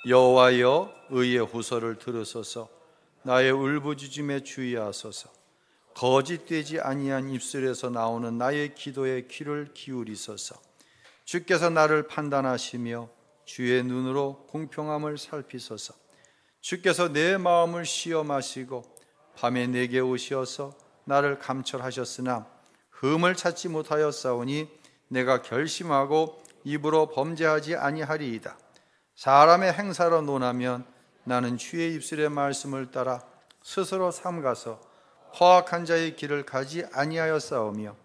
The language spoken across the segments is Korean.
여호와여 의의 호소를 들으소서. 나의 울부짖음에 주의하소서. 거짓되지 아니한 입술에서 나오는 나의 기도에 귀를 기울이소서. 주께서 나를 판단하시며 주의 눈으로 공평함을 살피소서. 주께서 내 마음을 시험하시고 밤에 내게 오시어서 나를 감찰하셨으나 흠을 찾지 못하였사오니 내가 결심하고 입으로 범죄하지 아니하리이다. 사람의 행사로 논하면 나는 주의 입술의 말씀을 따라 스스로 삼가서 허악한 자의 길을 가지 아니하였사오며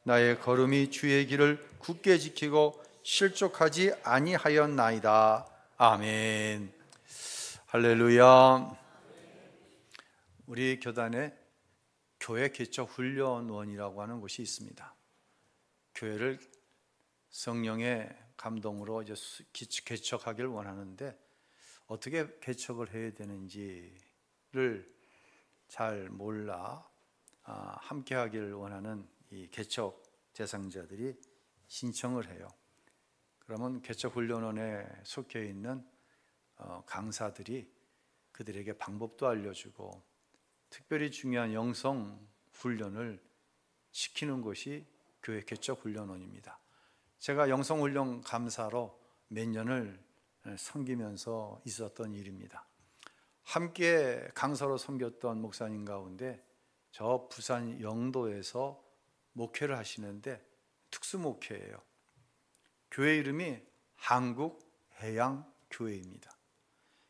나의 걸음이 주의 길을 굳게 지키고 실족하지 아니하였나이다. 아멘. 할렐루야. 우리 교단에 교회 개척 훈련원이라고 하는 곳이 있습니다. 교회를 성령의 감동으로 이제 개척하기를 원하는데 어떻게 개척을 해야 되는지를 잘 몰라 함께 하기를 원하는 이 개척 대상자들이 신청을 해요. 그러면 개척훈련원에 속해 있는 강사들이 그들에게 방법도 알려주고 특별히 중요한 영성 훈련을 시키는 곳이 교회 개척훈련원입니다. 제가 영성훈련 감사로 몇 년을 섬기면서 있었던 일입니다. 함께 강사로 섬겼던 목사님 가운데 저 부산 영도에서 목회를 하시는데 특수목회예요. 교회 이름이 한국해양교회입니다.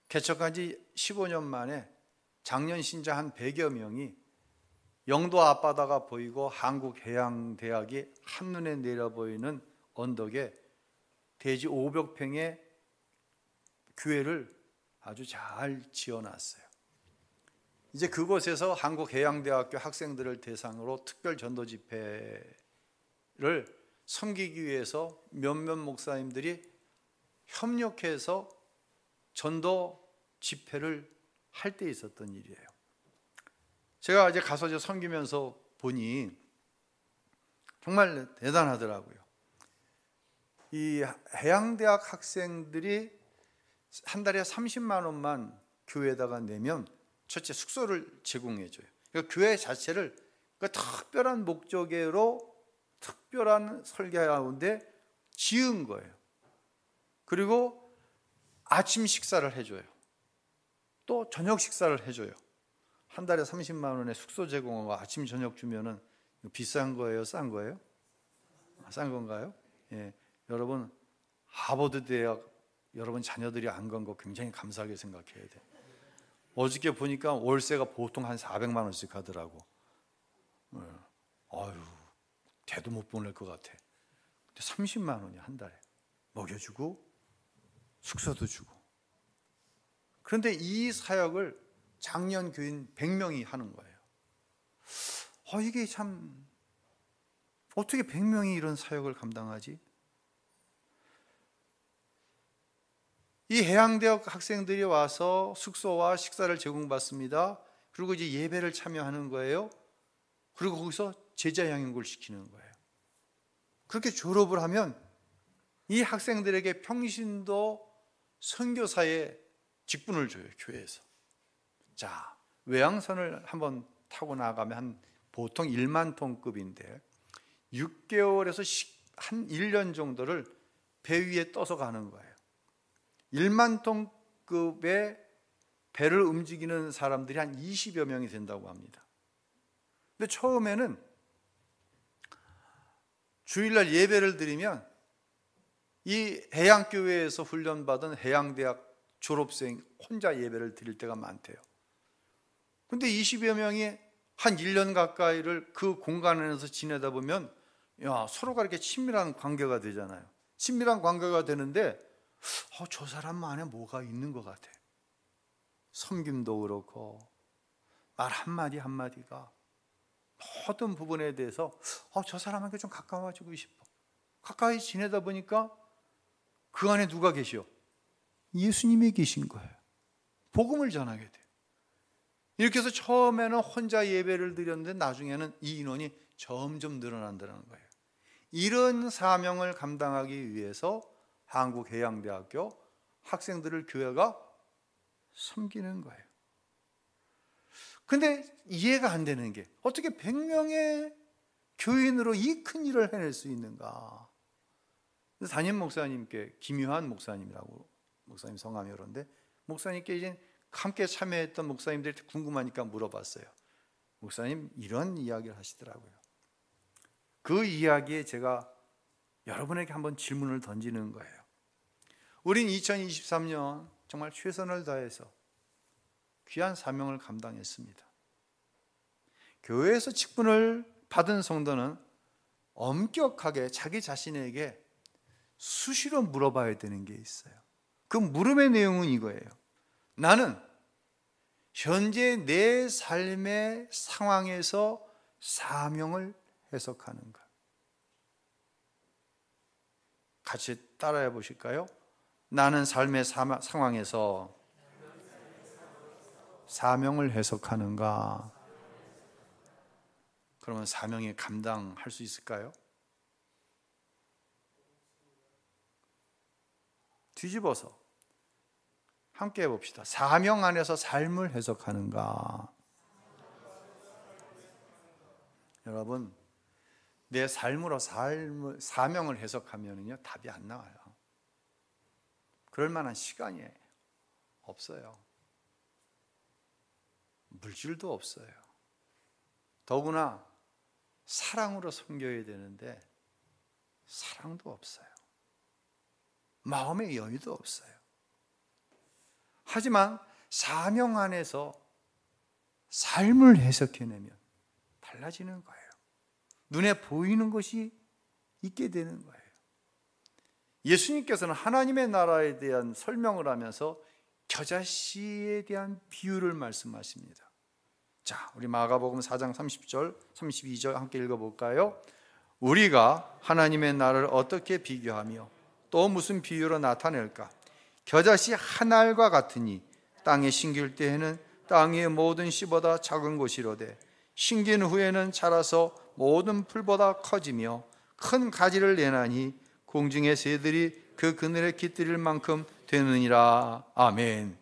개척한 지 15년 만에 작년 신자 한 100여 명이 영도 앞바다가 보이고 한국해양대학이 한눈에 내려 보이는 언덕에 대지 500평의 교회를 아주 잘 지어놨어요. 이제 그곳에서 한국해양대학교 학생들을 대상으로 특별 전도 집회를 섬기기 위해서 몇몇 목사님들이 협력해서 전도 집회를 할 때 있었던 일이에요. 제가 이제 가서 이제 섬기면서 보니 정말 대단하더라고요. 이 해양대학 학생들이 한 달에 30만 원만 교회에다가 내면 첫째 숙소를 제공해줘요. 그러니까 교회 자체를 특별한 목적으로 특별한 설계 가운데 지은 거예요. 그리고 아침 식사를 해줘요. 또 저녁 식사를 해줘요. 한 달에 30만 원에 숙소 제공하고 아침 저녁 주면은 비싼 거예요? 싼 거예요? 싼 건가요? 예. 여러분 하버드 대학 여러분 자녀들이 안 간 거 굉장히 감사하게 생각해야 돼요. 어저께 보니까 월세가 보통 한 400만 원씩 하더라고. 아유, 대도 못 보낼 것 같아. 근데 30만 원이 한 달에 먹여주고 숙소도 주고. 그런데 이 사역을 작년 교인 100명이 하는 거예요. 이게 참 어떻게 100명이 이런 사역을 감당하지? 이 해양대학 학생들이 와서 숙소와 식사를 제공받습니다. 그리고 이제 예배를 참여하는 거예요. 그리고 거기서 제자 양육을 시키는 거예요. 그렇게 졸업을 하면 이 학생들에게 평신도 선교사의 직분을 줘요, 교회에서. 자, 외항선을 한번 타고 나가면 한 보통 1만 톤급인데 6개월에서 한 1년 정도를 배 위에 떠서 가는 거예요. 1만 톤급의 배를 움직이는 사람들이 한 20여 명이 된다고 합니다. 근데 처음에는 주일날 예배를 드리면 이 해양교회에서 훈련받은 해양대학 졸업생 혼자 예배를 드릴 때가 많대요. 근데 20여 명이 한 1년 가까이를 그 공간 안에서 지내다 보면 서로가 이렇게 친밀한 관계가 되잖아요. 친밀한 관계가 되는데 저 사람 안에 뭐가 있는 것 같아. 섬김도 그렇고 말 한마디 한마디가 모든 부분에 대해서 저 사람에게 좀 가까워지고 싶어. 가까이 지내다 보니까 그 안에 누가 계셔? 예수님이 계신 거예요. 복음을 전하게 돼요. 이렇게 해서 처음에는 혼자 예배를 드렸는데 나중에는 이 인원이 점점 늘어난다는 거예요. 이런 사명을 감당하기 위해서 한국해양대학교 학생들을 교회가 섬기는 거예요. 근데 이해가 안 되는 게 어떻게 100명의 교인으로 이 큰 일을 해낼 수 있는가? 담임 목사님께, 김유한 목사님이라고, 목사님 성함이 그런데 목사님께 이제 함께 참여했던 목사님들이 궁금하니까 물어봤어요. 목사님 이런 이야기를 하시더라고요. 그 이야기에 제가 여러분에게 한번 질문을 던지는 거예요. 우린 2023년 정말 최선을 다해서 귀한 사명을 감당했습니다. 교회에서 직분을 받은 성도는 엄격하게 자기 자신에게 수시로 물어봐야 되는 게 있어요. 그 물음의 내용은 이거예요. 나는 현재 내 삶의 상황에서 사명을 해석하는가? 같이 따라해 보실까요? 나는 삶의 상황에서 사명을 해석하는가? 그러면 사명에 감당할 수 있을까요? 뒤집어서 함께 해봅시다. 사명 안에서 삶을 해석하는가? 여러분, 내 삶으로 사명을 해석하면요 답이 안 나와요. 그럴 만한 시간이 없어요. 물질도 없어요. 더구나 사랑으로 섬겨야 되는데 사랑도 없어요. 마음의 여유도 없어요. 하지만 사명 안에서 삶을 해석해내면 달라지는 거예요. 눈에 보이는 것이 있게 되는 거예요. 예수님께서는 하나님의 나라에 대한 설명을 하면서 겨자씨에 대한 비유를 말씀하십니다. 자, 우리 마가복음 4장 30절, 32절 함께 읽어볼까요? 우리가 하나님의 나라를 어떻게 비교하며 또 무슨 비유로 나타낼까? 겨자씨 한 알과 같으니 땅에 심길 때에는 땅 위의 모든 씨보다 작은 것이로되 심긴 후에는 자라서 모든 풀보다 커지며 큰 가지를 내나니 공중의 새들이 그 그늘에 깃들일 만큼 되느니라. 아멘.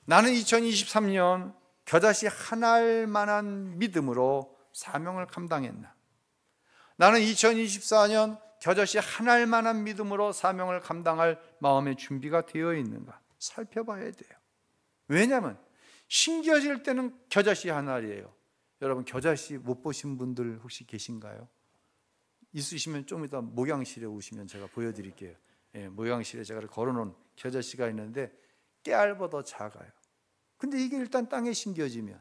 나는 2023년 겨자씨 한 알만한 믿음으로 사명을 감당했나? 나는 2024년 겨자씨 한 알만한 믿음으로 사명을 감당할 마음의 준비가 되어 있는가? 살펴봐야 돼요. 왜냐하면 심겨질 때는 겨자씨 한 알이에요. 여러분 겨자씨 못 보신 분들 혹시 계신가요? 있으시면 좀 이따 목양실에 오시면 제가 보여드릴게요. 목양실에 제가 걸어놓은 겨자씨가 있는데 깨알보다 작아요. 근데 이게 일단 땅에 심겨지면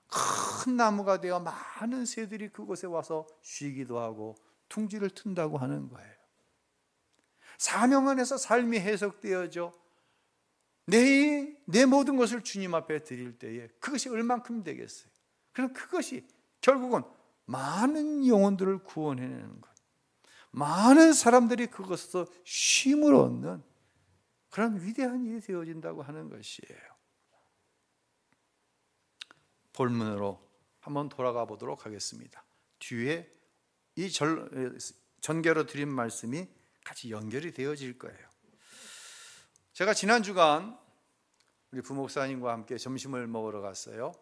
큰 나무가 되어 많은 새들이 그곳에 와서 쉬기도 하고 둥지를 튼다고 하는 거예요. 사명 안에서 삶이 해석되어져 내 모든 것을 주님 앞에 드릴 때에 그것이 얼만큼 되겠어요? 그럼 그것이 결국은 많은 영혼들을 구원해내는 것, 많은 사람들이 그것에서 쉼을 얻는 그런 위대한 일이 되어진다고 하는 것이에요. 본문으로 한번 돌아가 보도록 하겠습니다. 뒤에 이 전개로 드린 말씀이 같이 연결이 되어질 거예요. 제가 지난 주간 우리 부목사님과 함께 점심을 먹으러 갔어요.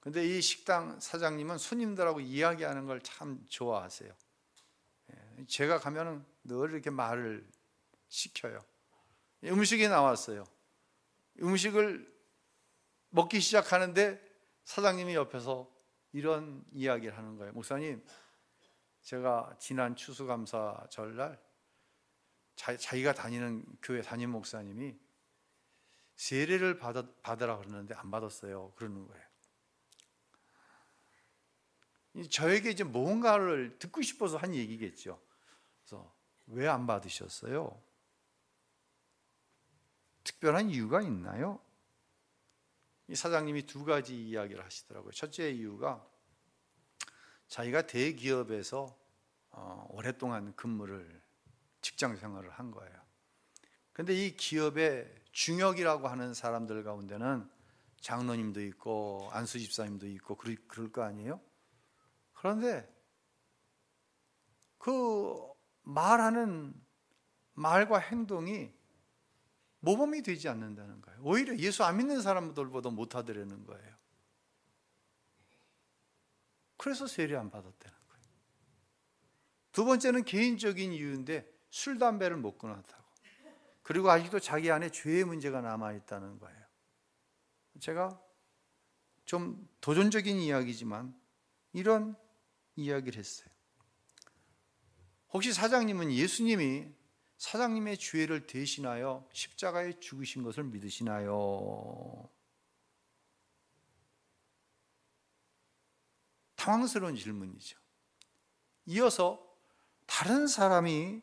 근데 이 식당 사장님은 손님들하고 이야기하는 걸 참 좋아하세요. 제가 가면은 늘 이렇게 말을 시켜요. 음식이 나왔어요. 음식을 먹기 시작하는데 사장님이 옆에서 이런 이야기를 하는 거예요. 목사님, 제가 지난 추수감사절날 자기가 다니는 교회 담임 목사님이 세례를 받으라 그러는데 안 받았어요. 그러는 거예요. 저에게 이제 뭔가를 듣고 싶어서 한 얘기겠죠. 그래서 왜 안 받으셨어요? 특별한 이유가 있나요? 이 사장님이 두 가지 이야기를 하시더라고요. 첫째 이유가 자기가 대기업에서 오랫동안 직장 생활을 한 거예요. 근데 이 기업의 중역이라고 하는 사람들 가운데는 장로님도 있고 안수 집사님도 있고 그럴 거 아니에요? 그런데 그 말하는 말과 행동이 모범이 되지 않는다는 거예요. 오히려 예수 안 믿는 사람들보다 못하더라는 거예요. 그래서 세례 안 받았다는 거예요. 두 번째는 개인적인 이유인데 술, 담배를 못 끊었다고. 그리고 아직도 자기 안에 죄의 문제가 남아있다는 거예요. 제가 좀 도전적인 이야기지만 이런 이야기를 했어요. 혹시 사장님은 예수님이 사장님의 죄를 대신하여 십자가에 죽으신 것을 믿으시나요? 당황스러운 질문이죠. 이어서 다른 사람이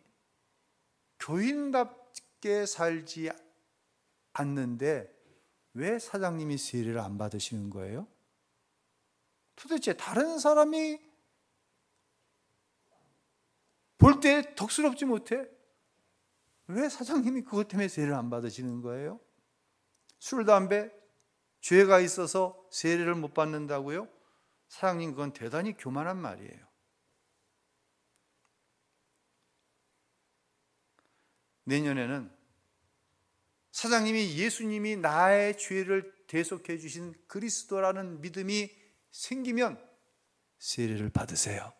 교인답게 살지 않는데 왜 사장님이 세례를 안 받으시는 거예요? 도대체 다른 사람이 볼 때 덕스럽지 못해? 왜 사장님이 그것 때문에 세례를 안 받으시는 거예요? 술, 담배, 죄가 있어서 세례를 못 받는다고요? 사장님, 그건 대단히 교만한 말이에요. 내년에는 사장님이 예수님이 나의 죄를 대속해 주신 그리스도라는 믿음이 생기면 세례를 받으세요.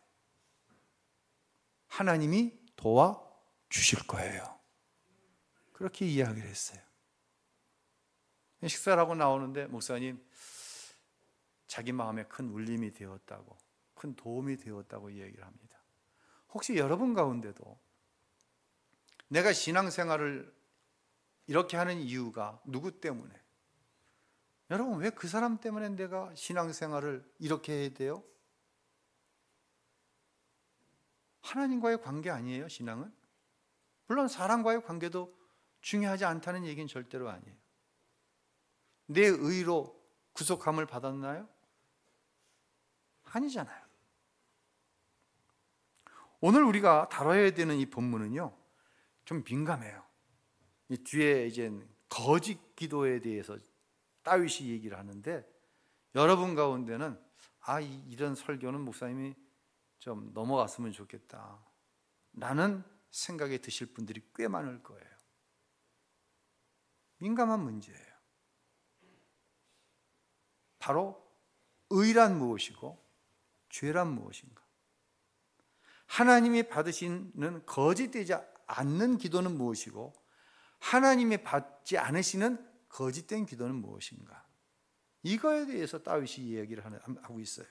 하나님이 도와주실 거예요. 그렇게 이야기를 했어요. 식사를 하고 나오는데 목사님, 자기 마음에 큰 울림이 되었다고, 큰 도움이 되었다고 얘기를 합니다. 혹시 여러분 가운데도 내가 신앙생활을 이렇게 하는 이유가 누구 때문에? 여러분, 왜 그 사람 때문에 내가 신앙생활을 이렇게 해야 돼요? 하나님과의 관계 아니에요, 신앙은? 물론 사람과의 관계도 중요하지 않다는 얘기는 절대로 아니에요. 내 의로 구속함을 받았나요? 아니잖아요. 오늘 우리가 다뤄야 되는 이 본문은요, 좀 민감해요. 이 뒤에 이제 거짓 기도에 대해서 다윗이 얘기를 하는데, 여러분 가운데는 이런 설교는 목사님이 좀 넘어갔으면 좋겠다 라는 생각이 드실 분들이 꽤 많을 거예요. 민감한 문제예요. 바로 의란 무엇이고 죄란 무엇인가? 하나님이 받으시는 거짓되지 않는 기도는 무엇이고 하나님이 받지 않으시는 거짓된 기도는 무엇인가? 이거에 대해서 다윗이 이야기를 하고 있어요.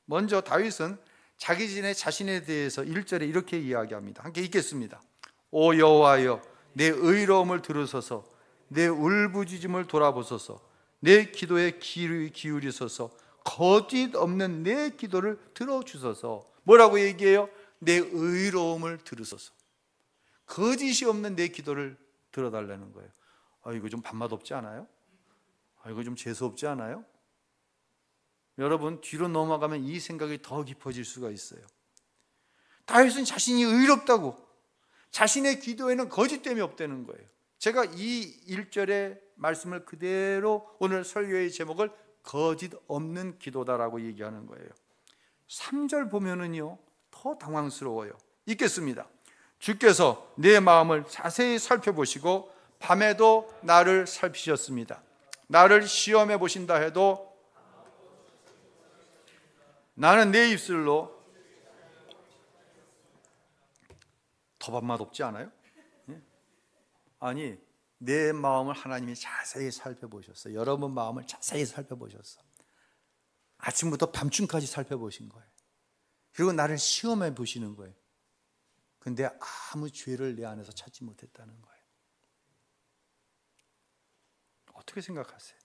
먼저 다윗은 자신에 대해서 1절에 이렇게 이야기합니다. 함께 읽겠습니다. 오 여호와여, 내 의로움을 들으소서, 내 울부짖음을 돌아보소서, 내 기도에 귀를 기울이소서, 거짓 없는 내 기도를 들어주소서. 뭐라고 얘기해요? 내 의로움을 들으소서. 거짓이 없는 내 기도를 들어달라는 거예요. 이거 좀 밥맛 없지 않아요? 이거 좀 재수 없지 않아요? 여러분, 뒤로 넘어가면 이 생각이 더 깊어질 수가 있어요. 다윗은 자신이 의롭다고, 자신의 기도에는 거짓됨이 없다는 거예요. 제가 이 1절의 말씀을 그대로 오늘 설교의 제목을 거짓 없는 기도다라고 얘기하는 거예요. 3절 보면은요, 더 당황스러워요. 읽겠습니다. 주께서 내 마음을 자세히 살펴보시고 밤에도 나를 살피셨습니다. 나를 시험해 보신다 해도 나는 내 입술로 더 밥맛 없지 않아요? 아니, 내 마음을 하나님이 자세히 살펴보셨어요. 여러분 마음을 자세히 살펴보셨어. 아침부터 밤중까지 살펴보신 거예요. 그리고 나를 시험해 보시는 거예요. 근데 아무 죄를 내 안에서 찾지 못했다는 거예요. 어떻게 생각하세요?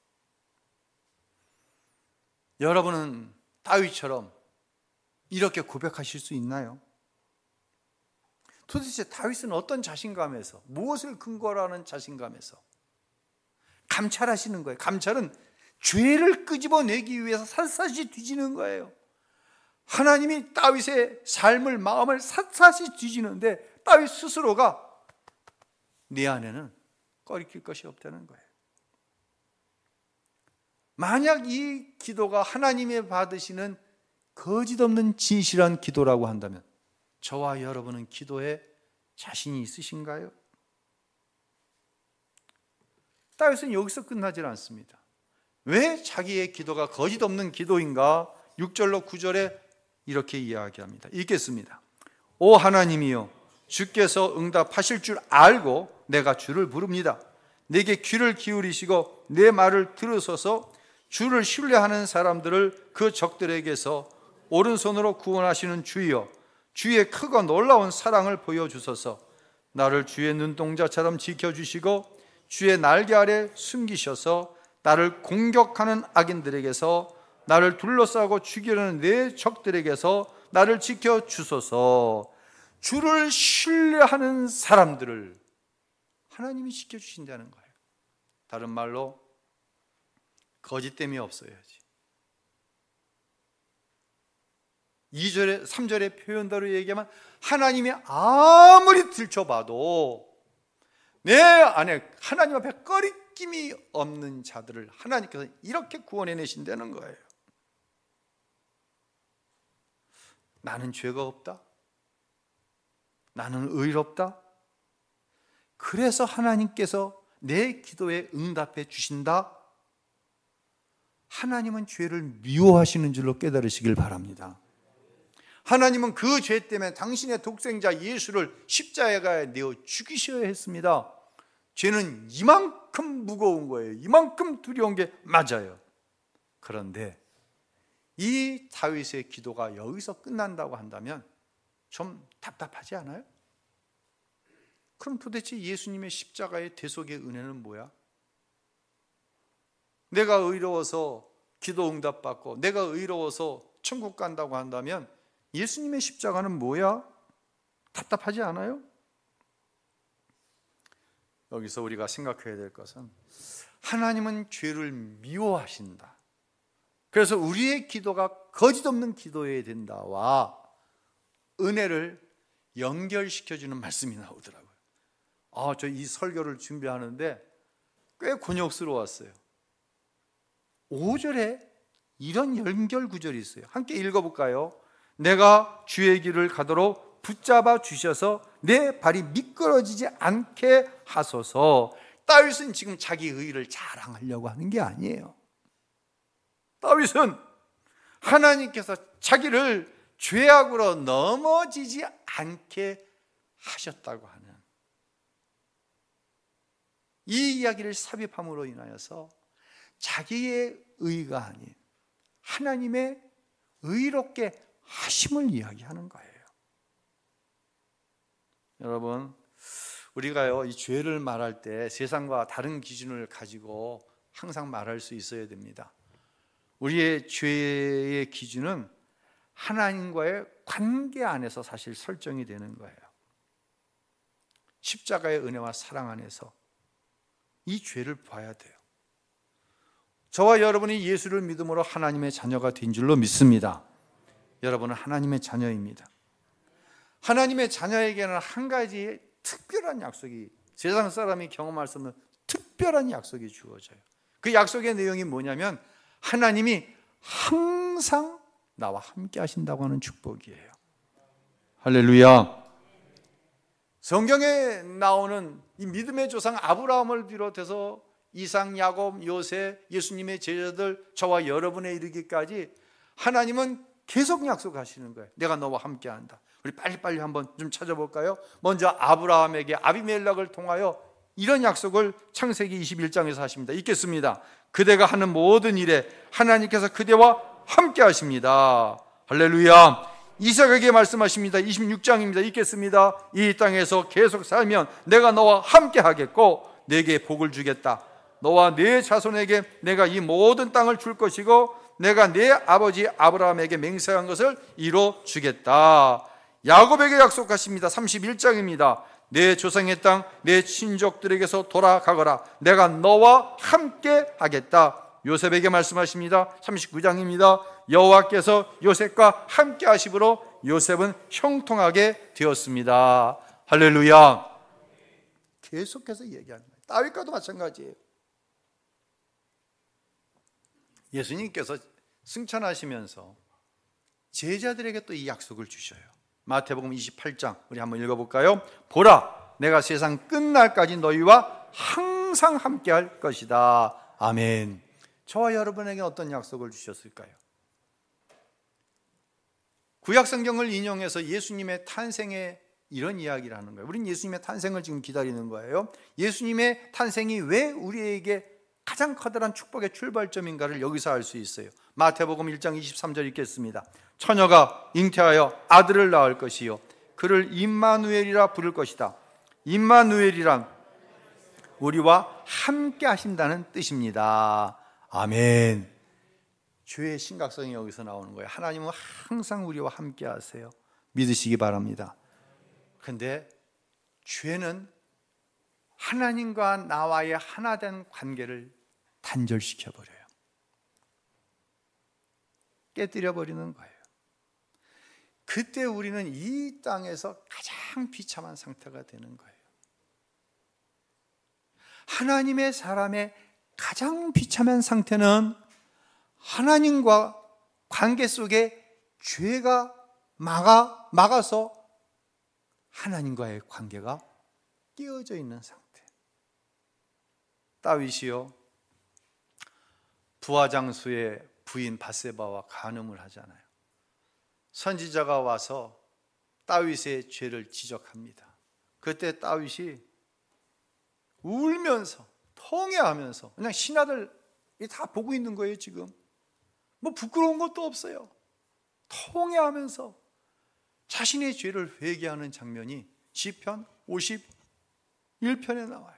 여러분은 다윗처럼 이렇게 고백하실 수 있나요? 도대체 다윗은 어떤 자신감에서, 무엇을 근거로 하는 자신감에서 감찰하시는 거예요? 감찰은 죄를 끄집어내기 위해서 샅샅이 뒤지는 거예요. 하나님이 다윗의 삶을, 마음을 샅샅이 뒤지는데 다윗 스스로가 내 안에는 꺼리낄 것이 없다는 거예요. 만약 이 기도가 하나님이 받으시는 거짓 없는 진실한 기도라고 한다면 저와 여러분은 기도에 자신이 있으신가요? 다윗은 여기서 끝나질 않습니다. 왜 자기의 기도가 거짓 없는 기도인가? 6절로 9절에 이렇게 이야기합니다. 읽겠습니다. 오 하나님이여, 주께서 응답하실 줄 알고 내가 주를 부릅니다. 내게 귀를 기울이시고 내 말을 들으소서. 주를 신뢰하는 사람들을 그 적들에게서 오른손으로 구원하시는 주여, 주의 크고 놀라운 사랑을 보여주소서. 나를 주의 눈동자처럼 지켜주시고 주의 날개 아래 숨기셔서 나를 공격하는 악인들에게서, 나를 둘러싸고 죽이려는 내 적들에게서 나를 지켜주소서. 주를 신뢰하는 사람들을 하나님이 지켜주신다는 거예요. 다른 말로 거짓됨이 없어야지. 2절에 3절의 표현대로 얘기하면 하나님이 아무리 들춰봐도 내 안에 하나님 앞에 꺼리낌이 없는 자들을 하나님께서 이렇게 구원해내신다는 거예요. 나는 죄가 없다, 나는 의롭다, 그래서 하나님께서 내 기도에 응답해 주신다. 하나님은 죄를 미워하시는 줄로 깨달으시길 바랍니다. 하나님은 그 죄 때문에 당신의 독생자 예수를 십자가에 내어 죽이셔야 했습니다. 죄는 이만큼 무거운 거예요. 이만큼 두려운 게 맞아요. 그런데 이 다윗의 기도가 여기서 끝난다고 한다면 좀 답답하지 않아요? 그럼 도대체 예수님의 십자가의 대속의 은혜는 뭐야? 내가 의로워서 기도 응답받고 내가 의로워서 천국 간다고 한다면 예수님의 십자가는 뭐야? 답답하지 않아요? 여기서 우리가 생각해야 될 것은 하나님은 죄를 미워하신다. 그래서 우리의 기도가 거짓 없는 기도여야 된다와 은혜를 연결시켜주는 말씀이 나오더라고요. 저 이 설교를 준비하는데 꽤 곤욕스러웠어요. 5절에 이런 연결 구절이 있어요. 함께 읽어볼까요? 내가 주의 길을 가도록 붙잡아 주셔서 내 발이 미끄러지지 않게 하소서. 다윗은 지금 자기 의의를 자랑하려고 하는 게 아니에요. 다윗은 하나님께서 자기를 죄악으로 넘어지지 않게 하셨다고 하는 이 이야기를 삽입함으로 인하여서 자기의 의가 아닌 하나님의 의롭게 하심을 이야기하는 거예요. 여러분, 우리가요, 이 죄를 말할 때 세상과 다른 기준을 가지고 항상 말할 수 있어야 됩니다. 우리의 죄의 기준은 하나님과의 관계 안에서 사실 설정이 되는 거예요. 십자가의 은혜와 사랑 안에서 이 죄를 봐야 돼요. 저와 여러분이 예수를 믿음으로 하나님의 자녀가 된 줄로 믿습니다. 여러분은 하나님의 자녀입니다. 하나님의 자녀에게는 한 가지 특별한 약속이, 세상 사람이 경험할 수 없는 특별한 약속이 주어져요. 그 약속의 내용이 뭐냐면 하나님이 항상 나와 함께 하신다고 하는 축복이에요. 할렐루야. 성경에 나오는 이 믿음의 조상 아브라함을 비롯해서 이삭, 야곱, 요셉, 예수님의 제자들, 저와 여러분에 이르기까지 하나님은 계속 약속하시는 거예요. 내가 너와 함께한다. 우리 빨리빨리 한번 좀 찾아볼까요? 먼저 아브라함에게 아비멜렉을 통하여 이런 약속을 창세기 21장에서 하십니다. 읽겠습니다. 그대가 하는 모든 일에 하나님께서 그대와 함께 하십니다. 할렐루야. 이삭에게 말씀하십니다. 26장입니다. 읽겠습니다. 이 땅에서 계속 살면 내가 너와 함께 하겠고 내게 복을 주겠다. 너와 네 자손에게 내가 이 모든 땅을 줄 것이고 내가 네 아버지 아브라함에게 맹세한 것을 이뤄 주겠다. 야곱에게 약속하십니다. 31장입니다. 내 조상의 땅, 내 친족들에게서 돌아가거라. 내가 너와 함께 하겠다. 요셉에게 말씀하십니다. 39장입니다. 여호와께서 요셉과 함께 하심으로 요셉은 형통하게 되었습니다. 할렐루야. 계속해서 얘기하는 거예요. 다윗과도 마찬가지예요. 예수님께서 승천하시면서 제자들에게 또 이 약속을 주셔요. 마태복음 28장 우리 한번 읽어볼까요? 보라, 내가 세상 끝날까지 너희와 항상 항상 함께할 것이다. 아멘. 저와 여러분에게 어떤 약속을 주셨을까요? 구약 성경을 인용해서 예수님의 탄생에 이런 이야기를 하는 거예요. 우리는 예수님의 탄생을 지금 기다리는 거예요. 예수님의 탄생이 왜 우리에게 가장 커다란 축복의 출발점인가를 여기서 알 수 있어요. 마태복음 1장 23절 읽겠습니다. 처녀가 잉태하여 아들을 낳을 것이요 그를 임마누엘이라 부를 것이다. 임마누엘이란 우리와 함께 하신다는 뜻입니다. 아멘. 죄의 심각성이 여기서 나오는 거예요. 하나님은 항상 우리와 함께 하세요. 믿으시기 바랍니다. 그런데 죄는 하나님과 나와의 하나된 관계를 단절시켜버려요. 깨뜨려버리는 거예요. 그때 우리는 이 땅에서 가장 비참한 상태가 되는 거예요. 하나님의 사람의 가장 비참한 상태는 하나님과 관계 속에 죄가 막아서 하나님과의 관계가 끼어져 있는 상태. 다윗이요, 부하장수의 부인 밧세바와 간음을 하잖아요. 선지자가 와서 다윗의 죄를 지적합니다. 그때 다윗이 울면서 통회하면서, 그냥 신하들이 다 보고 있는 거예요. 지금 뭐 부끄러운 것도 없어요. 통회하면서 자신의 죄를 회개하는 장면이 시편 51편에 나와요.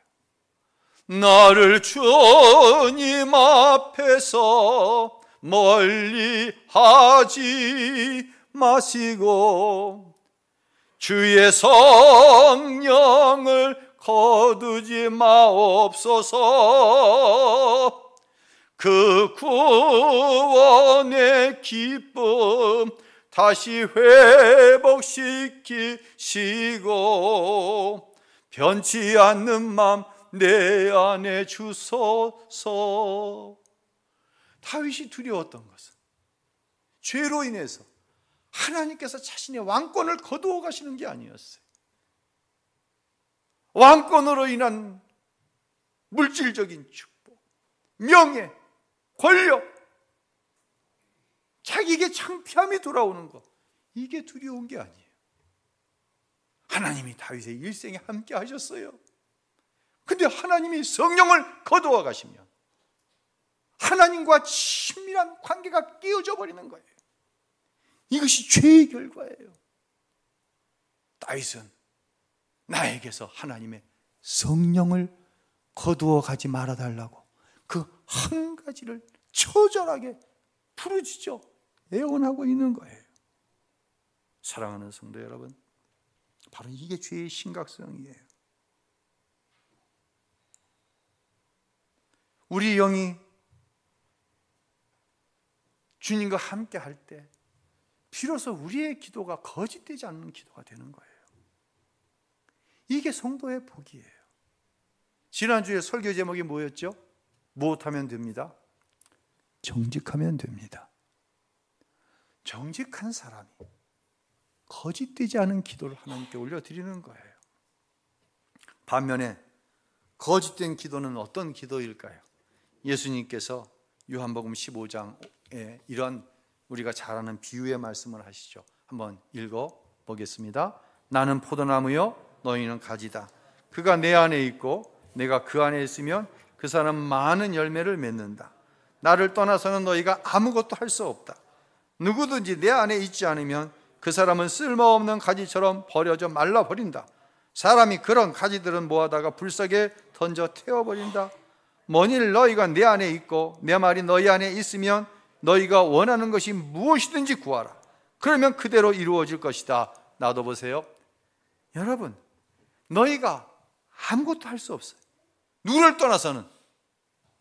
나를 주님 앞에서 멀리 하지 마시고 주의 성령을 거두지 마옵소서. 그 구원의 기쁨 다시 회복시키시고 변치 않는 맘 내 안에 주소서. 다윗이 두려웠던 것은 죄로 인해서 하나님께서 자신의 왕권을 거두어 가시는 게 아니었어요. 왕권으로 인한 물질적인 축복, 명예, 권력, 자기에게 창피함이 돌아오는 것, 이게 두려운 게 아니에요. 하나님이 다윗의 일생에 함께 하셨어요. 근데 하나님이 성령을 거두어 가시면 하나님과 친밀한 관계가 깨어져 버리는 거예요. 이것이 죄의 결과예요. 다윗은 나에게서 하나님의 성령을 거두어 가지 말아달라고 그 한 가지를 처절하게 부르짖어 애원하고 있는 거예요. 사랑하는 성도 여러분, 바로 이게 죄의 심각성이에요. 우리 영이 주님과 함께 할 때 비로소 우리의 기도가 거짓되지 않는 기도가 되는 거예요. 이게 성도의 복이에요. 지난주에 설교 제목이 뭐였죠? 무엇하면 됩니다? 정직하면 됩니다. 정직한 사람이 거짓되지 않은 기도를 하나님께 올려드리는 거예요. 반면에 거짓된 기도는 어떤 기도일까요? 예수님께서 요한복음 15장에 이런 우리가 잘 아는 비유의 말씀을 하시죠. 한번 읽어보겠습니다. 나는 포도나무요 너희는 가지다. 그가 내 안에 있고 내가 그 안에 있으면 그 사람은 많은 열매를 맺는다. 나를 떠나서는 너희가 아무것도 할 수 없다. 누구든지 내 안에 있지 않으면 그 사람은 쓸모없는 가지처럼 버려져 말라버린다. 사람이 그런 가지들은 모아다가 불석에 던져 태워버린다. 만일 너희가 내 안에 있고 내 말이 너희 안에 있으면 너희가 원하는 것이 무엇이든지 구하라. 그러면 그대로 이루어질 것이다. 나도 보세요. 여러분, 너희가 아무것도 할 수 없어요. 누구를 떠나서는,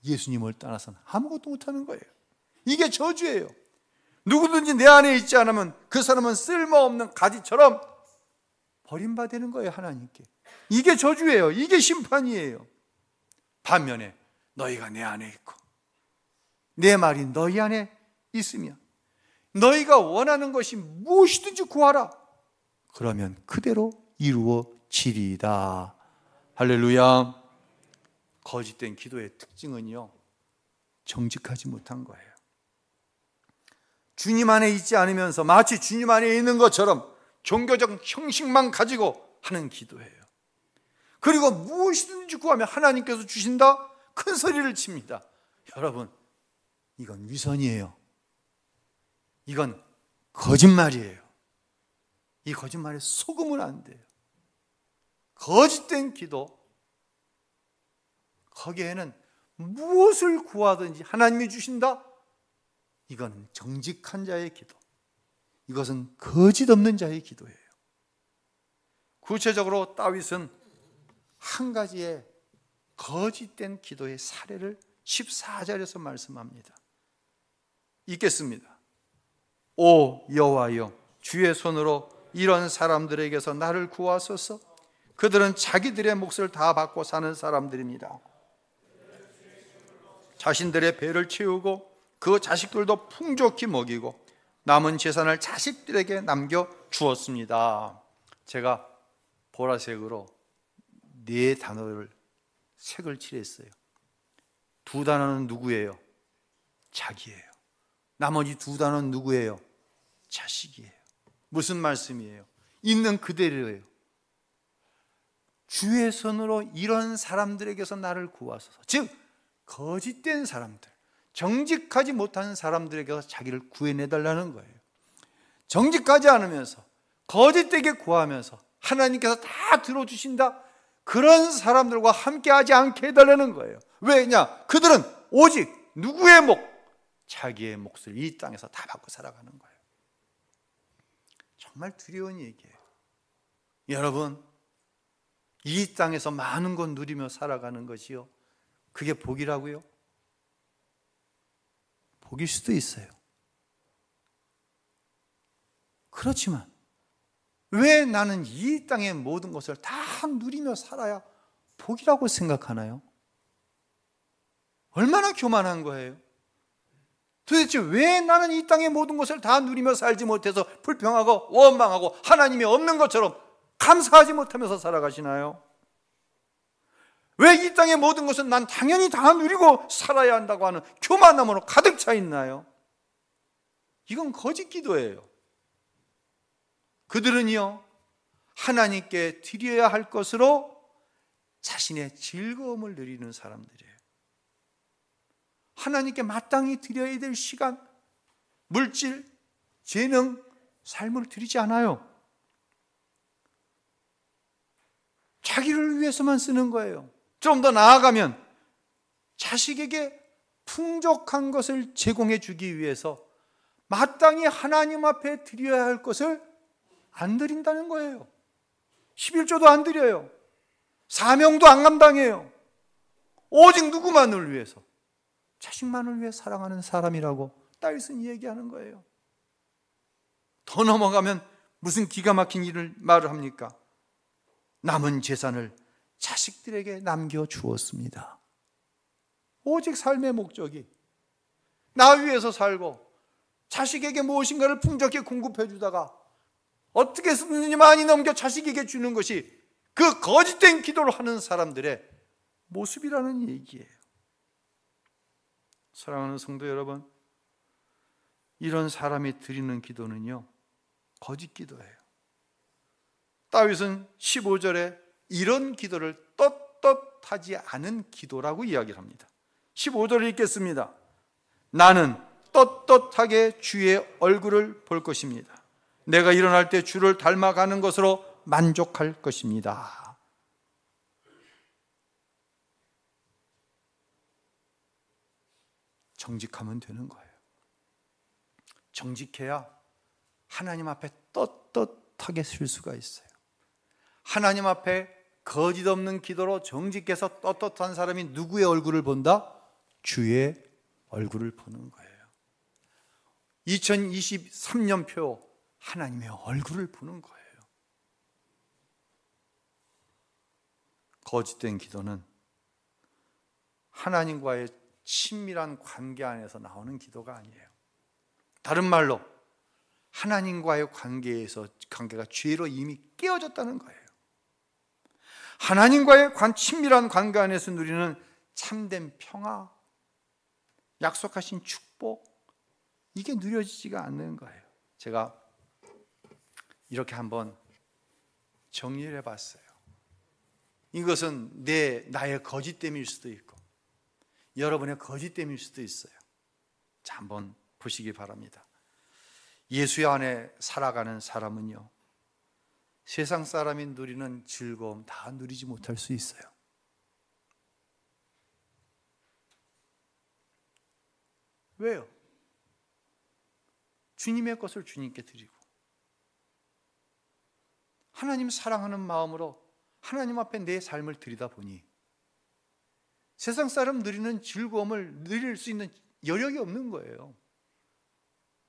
예수님을 떠나서는 아무것도 못하는 거예요. 이게 저주예요. 누구든지 내 안에 있지 않으면 그 사람은 쓸모없는 가지처럼 버림받는 거예요. 하나님께. 이게 저주예요. 이게 심판이에요. 반면에 너희가 내 안에 있고 내 말이 너희 안에 있으면 너희가 원하는 것이 무엇이든지 구하라. 그러면 그대로 이루어지리이다. 할렐루야. 거짓된 기도의 특징은요, 정직하지 못한 거예요. 주님 안에 있지 않으면서 마치 주님 안에 있는 것처럼 종교적 형식만 가지고 하는 기도예요. 그리고 무엇이든지 구하면 하나님께서 주신다? 큰 소리를 칩니다. 여러분, 이건 위선이에요. 이건 거짓말이에요. 이 거짓말에 속으면 안 돼요. 거짓된 기도, 거기에는 무엇을 구하든지 하나님이 주신다? 이건 정직한 자의 기도, 이것은 거짓 없는 자의 기도예요. 구체적으로 다윗은 한 가지의 거짓된 기도의 사례를 14절에서 말씀합니다. 읽겠습니다. 오 여호와여, 주의 손으로 이런 사람들에게서 나를 구하소서. 그들은 자기들의 몫을 다 받고 사는 사람들입니다. 자신들의 배를 채우고 그 자식들도 풍족히 먹이고 남은 재산을 자식들에게 남겨 주었습니다. 제가 보라색으로 4단어를 색을 칠했어요. 2단어는 누구예요? 자기예요. 나머지 2단어는 누구예요? 자식이에요. 무슨 말씀이에요? 있는 그대로예요. 주의 손으로 이런 사람들에게서 나를 구하소서. 즉 거짓된 사람들, 정직하지 못한 사람들에게서 자기를 구해내달라는 거예요. 정직하지 않으면서 거짓되게 구하면서 하나님께서 다 들어주신다, 그런 사람들과 함께하지 않게 해달라는 거예요. 왜냐? 그들은 오직 누구의 목? 자기의 몫을 이 땅에서 다 받고 살아가는 거예요. 정말 두려운 얘기예요. 여러분, 이 땅에서 많은 것 누리며 살아가는 것이요, 그게 복이라고요? 복일 수도 있어요. 그렇지만 왜 나는 이 땅의 모든 것을 다 누리며 살아야 복이라고 생각하나요? 얼마나 교만한 거예요? 도대체 왜 나는 이 땅의 모든 것을 다 누리며 살지 못해서 불평하고 원망하고 하나님이 없는 것처럼 감사하지 못하면서 살아가시나요? 왜 이 땅의 모든 것은 난 당연히 다 누리고 살아야 한다고 하는 교만함으로 가득 차 있나요? 이건 거짓 기도예요. 그들은요, 하나님께 드려야 할 것으로 자신의 즐거움을 누리는 사람들이에요. 하나님께 마땅히 드려야 될 시간, 물질, 재능, 삶을 드리지 않아요. 자기를 위해서만 쓰는 거예요. 좀 더 나아가면 자식에게 풍족한 것을 제공해 주기 위해서 마땅히 하나님 앞에 드려야 할 것을 안 드린다는 거예요. 11조도 안 드려요. 사명도 안 감당해요. 오직 누구만을 위해서? 자식만을 위해 사랑하는 사람이라고 다윗은 얘기하는 거예요. 더 넘어가면 무슨 기가 막힌 말을 합니까? 남은 재산을 자식들에게 남겨주었습니다. 오직 삶의 목적이 나 위해서 살고 자식에게 무엇인가를 풍족히 공급해 주다가 어떻게 쓰느니 많이 넘겨 자식에게 주는 것이 그 거짓된 기도를 하는 사람들의 모습이라는 얘기예요. 사랑하는 성도 여러분, 이런 사람이 드리는 기도는요, 거짓 기도예요. 다윗은 15절에 이런 기도를 떳떳하지 않은 기도라고 이야기를 합니다. 15절을 읽겠습니다. 나는 떳떳하게 주의 얼굴을 볼 것입니다. 내가 일어날 때 주를 닮아가는 것으로 만족할 것입니다. 정직하면 되는 거예요. 정직해야 하나님 앞에 떳떳하게 설 수가 있어요. 하나님 앞에 거짓 없는 기도로 정직해서 떳떳한 사람이 누구의 얼굴을 본다? 주의 얼굴을 보는 거예요. 2023년표 하나님의 얼굴을 보는 거예요. 거짓된 기도는 하나님과의 친밀한 관계 안에서 나오는 기도가 아니에요. 다른 말로 하나님과의 관계가 죄로 이미 깨어졌다는 거예요. 하나님과의 친밀한 관계 안에서 누리는 참된 평화, 약속하신 축복, 이게 누려지지가 않는 거예요. 제가 이렇게 한번 정리를 해봤어요. 이것은 나의 거짓됨일 수도 있고 여러분의 거짓됨일 수도 있어요. 자, 한번 보시기 바랍니다. 예수 안에 살아가는 사람은요, 세상 사람이 누리는 즐거움 다 누리지 못할 수 있어요. 왜요? 주님의 것을 주님께 드리고 하나님 사랑하는 마음으로 하나님 앞에 내 삶을 드리다 보니 세상 사람 누리는 즐거움을 누릴 수 있는 여력이 없는 거예요.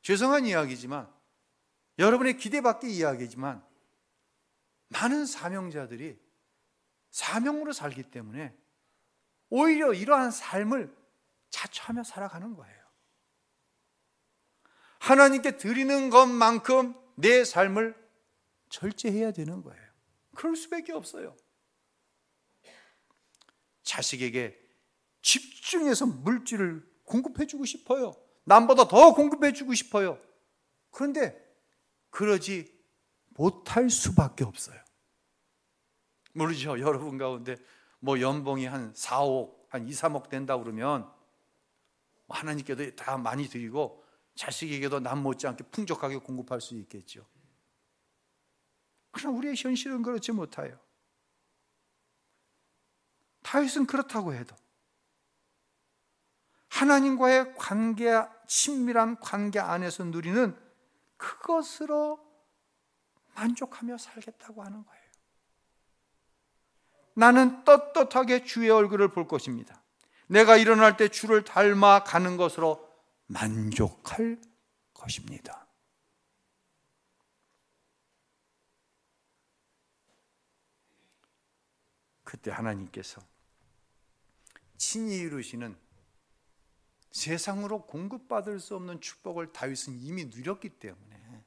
죄송한 이야기지만, 여러분의 기대 밖의 이야기지만, 많은 사명자들이 사명으로 살기 때문에 오히려 이러한 삶을 자처하며 살아가는 거예요. 하나님께 드리는 것만큼 내 삶을 절제해야 되는 거예요. 그럴 수밖에 없어요. 자식에게 집중해서 물질을 공급해주고 싶어요. 남보다 더 공급해주고 싶어요. 그런데 그러지 못할 수밖에 없어요. 모르죠? 여러분 가운데 뭐 연봉이 한 4억, 한 2, 3억 된다 그러면 하나님께도 다 많이 드리고 자식에게도 남 못지않게 풍족하게 공급할 수 있겠죠. 그러나 우리의 현실은 그렇지 못해요. 다윗은 그렇다고 해도 하나님과의 관계, 친밀한 관계 안에서 누리는 그것으로 만족하며 살겠다고 하는 거예요. 나는 떳떳하게 주의 얼굴을 볼 것입니다. 내가 일어날 때 주를 닮아 가는 것으로 만족할 것입니다. 그때 하나님께서 친히 이루시는 세상으로 공급받을 수 없는 축복을 다윗은 이미 누렸기 때문에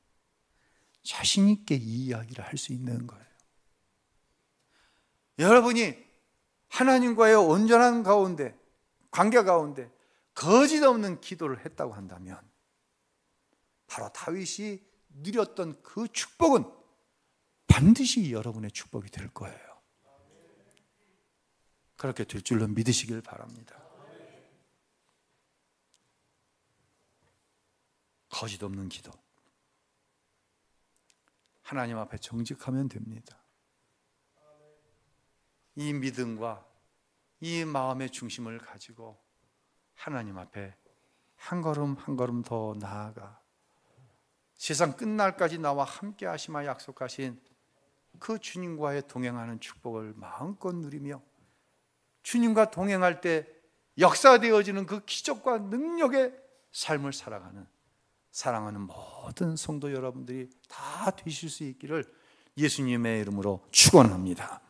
자신 있게 이 이야기를 할 수 있는 거예요. 여러분이 하나님과의 온전한 가운데, 관계 가운데 거짓 없는 기도를 했다고 한다면 바로 다윗이 누렸던 그 축복은 반드시 여러분의 축복이 될 거예요. 그렇게 될 줄로 믿으시길 바랍니다. 거짓 없는 기도, 하나님 앞에 정직하면 됩니다. 이 믿음과 이 마음의 중심을 가지고 하나님 앞에 한 걸음 한 걸음 더 나아가 세상 끝날까지 나와 함께 하시마 약속하신 그 주님과의 동행하는 축복을 마음껏 누리며 주님과 동행할 때 역사되어지는 그 기적과 능력의 삶을 살아가는, 사랑하는 모든 성도 여러분들이 다 되실 수 있기를 예수님의 이름으로 축원합니다.